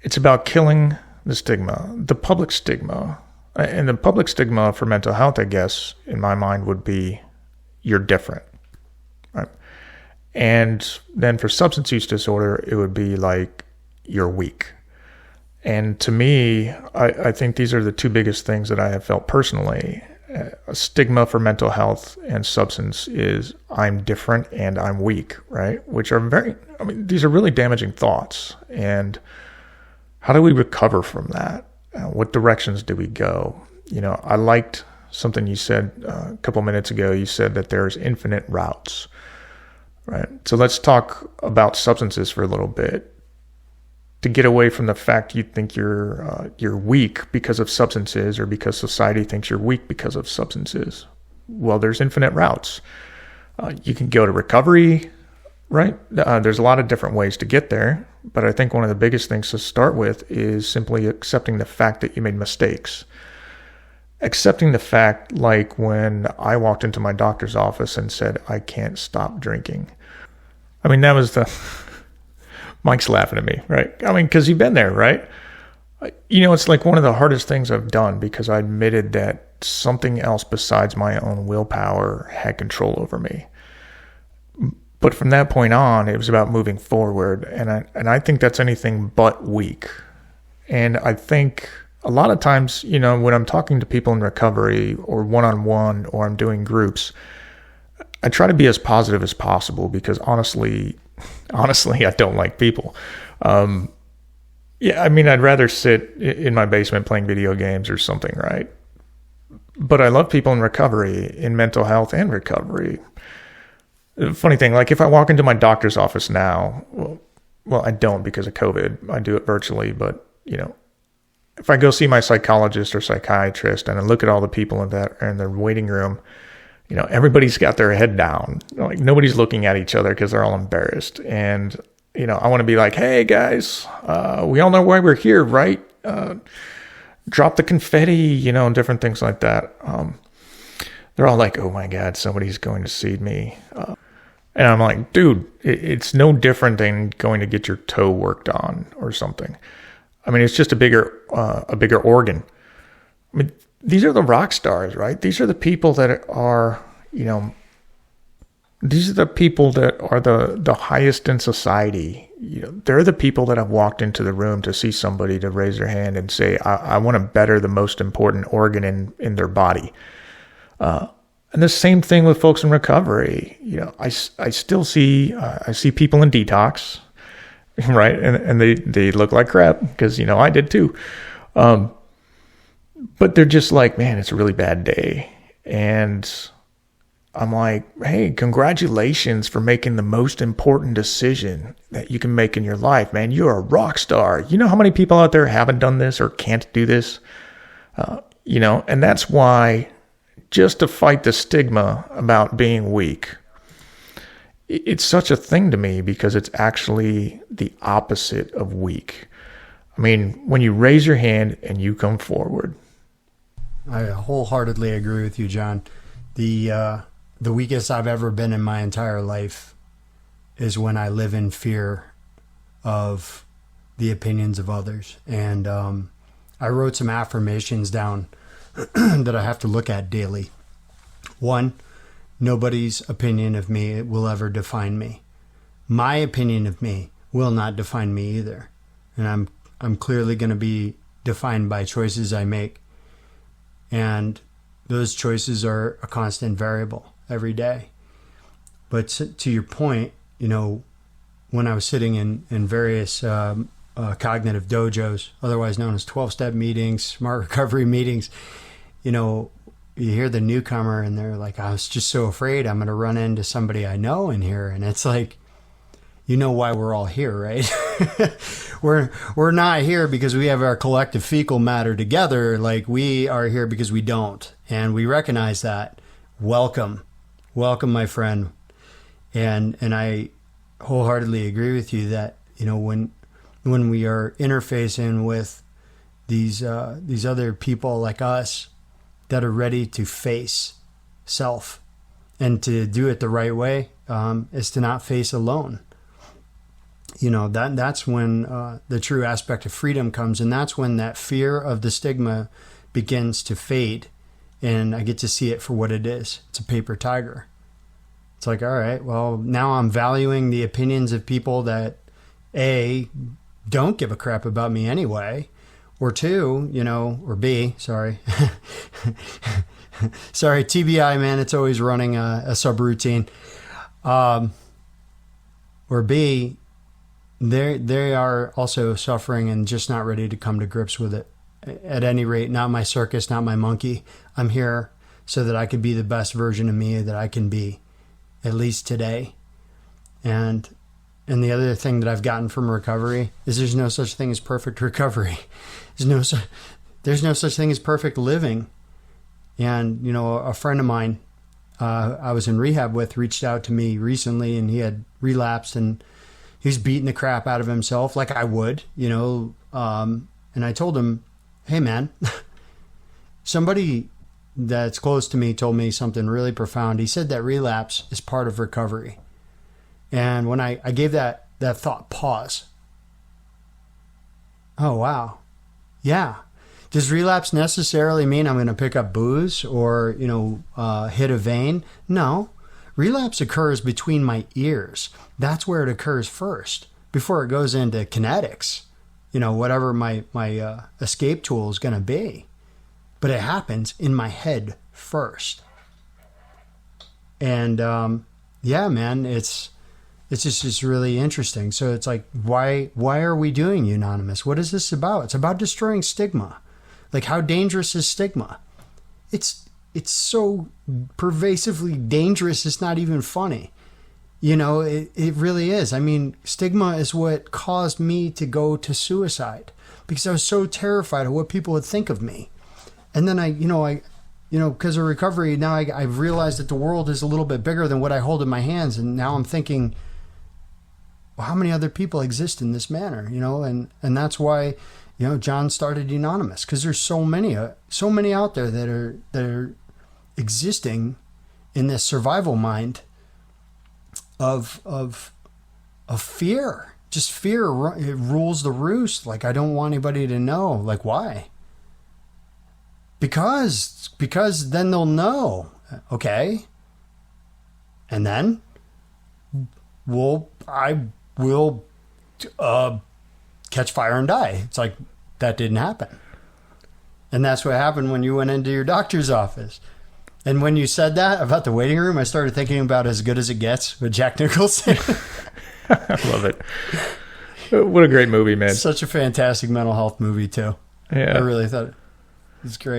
It's about killing the stigma, the public stigma. And the public stigma for mental health, I guess, in my mind, would be you're different. Right? And then for substance use disorder, it would be like you're weak. And to me, I think these are the two biggest things that I have felt personally. A stigma for mental health and substance is I'm different and I'm weak, right? Which are these are really damaging thoughts. And how do we recover from that? What directions do we go? I liked something you said a couple minutes ago. You said that there's infinite routes, right? So let's talk about substances for a little bit. To get away from the fact you think you're weak because of substances, or because society thinks you're weak because of substances. Well, there's infinite routes. You can go to recovery, right? There's a lot of different ways to get there, but I think one of the biggest things to start with is simply accepting the fact that you made mistakes. Accepting the fact, like when I walked into my doctor's office and said, I can't stop drinking. That was Mike's laughing at me, right? Because you've been there, right? It's like one of the hardest things I've done, because I admitted that something else besides my own willpower had control over me. But from that point on, it was about moving forward. And I think that's anything but weak. And I think a lot of times, when I'm talking to people in recovery or one-on-one, or I'm doing groups, I try to be as positive as possible, because honestly, I don't like people. I'd rather sit in my basement playing video games or something, right? But I love people in recovery, in mental health and recovery. Funny thing, like if I walk into my doctor's office now, well, I don't because of COVID. I do it virtually, but if I go see my psychologist or psychiatrist and I look at all the people in the waiting room, everybody's got their head down. Like nobody's looking at each other because they're all embarrassed. And, I want to be like, hey guys, we all know why we're here, right? Drop the confetti, and different things like that. They're all like, oh my God, somebody's going to see me. And I'm like, dude, it's no different than going to get your toe worked on or something. It's just a bigger organ. These are the rock stars, right? These are the people that are, these are the people that are the highest in society. They're the people that have walked into the room to see somebody to raise their hand and say, I want to better the most important organ in their body. And the same thing with folks in recovery. I still see, I see people in detox, right? And they look like crap because, I did too. But they're just like, man, it's a really bad day. And I'm like, hey, congratulations for making the most important decision that you can make in your life, man. You're a rock star. You know how many people out there haven't done this or can't do this? And that's why, just to fight the stigma about being weak, it's such a thing to me, because it's actually the opposite of weak. When you raise your hand and you come forward. I wholeheartedly agree with you, John. The weakest I've ever been in my entire life is when I live in fear of the opinions of others. And I wrote some affirmations down that I have to look at daily. 1, nobody's opinion of me will ever define me. My opinion of me will not define me either. And I'm clearly going to be defined by choices I make. And those choices are a constant variable every day. But to your point, when I was sitting in various cognitive dojos, otherwise known as 12-step meetings, smart recovery meetings, you hear the newcomer and they're like, I was just so afraid I'm going to run into somebody I know in here. And it's like, why we're all here, right? We're not here because we have our collective fecal matter together. Like, we are here because we don't. And we recognize that. Welcome, my friend. And I wholeheartedly agree with you that, when we are interfacing with these other people like us that are ready to face self, and to do it the right way, is to not face alone. that's when the true aspect of freedom comes, and that's when that fear of the stigma begins to fade, and I get to see it for what it is. It's a paper tiger. It's like, all right, well, now I'm valuing the opinions of people that, A, don't give a crap about me anyway, or two, or B, sorry. Sorry, TBI, man, it's always running a subroutine. Or B, they are also suffering and just not ready to come to grips with it. At any rate, not my circus, not my monkey. I'm here so that I can be the best version of me that I can be, at least today. And the other thing that I've gotten from recovery is there's no such thing as perfect recovery. There's no such thing as perfect living. And, a friend of mine I was in rehab with reached out to me recently, and he had relapsed, and he was beating the crap out of himself like I would, and I told him, hey, man, somebody that's close to me told me something really profound. He said that relapse is part of recovery. And when I gave that thought pause, oh, wow. Yeah. Does relapse necessarily mean I'm going to pick up booze or, hit a vein? No. Relapse occurs between my ears. That's where it occurs first, before it goes into kinetics, whatever my escape tool is going to be. But it happens in my head first. And, yeah, man, it's just really interesting. So it's like, why are we doing Unonymous? What is this about? It's about destroying stigma. Like, how dangerous is stigma? It's so pervasively dangerous, it's not even funny. It really is. I mean, stigma is what caused me to go to suicide, because I was so terrified of what people would think of me. And then because of recovery, now I've realized that the world is a little bit bigger than what I hold in my hands. And now I'm thinking, well, how many other people exist in this manner? And that's why, Jon started Unonymous, because there's so many out there that are existing in this survival mind of fear. Just fear, it rules the roost. Like, I don't want anybody to know. Like, why? Because then they'll know. Okay. And then I will catch fire and die. It's like, that didn't happen. And that's what happened when you went into your doctor's office. And when you said that about the waiting room, I started thinking about As Good as It Gets with Jack Nicholson. I love it. What a great movie, man. Such a fantastic mental health movie, too. Yeah. I really thought it was great.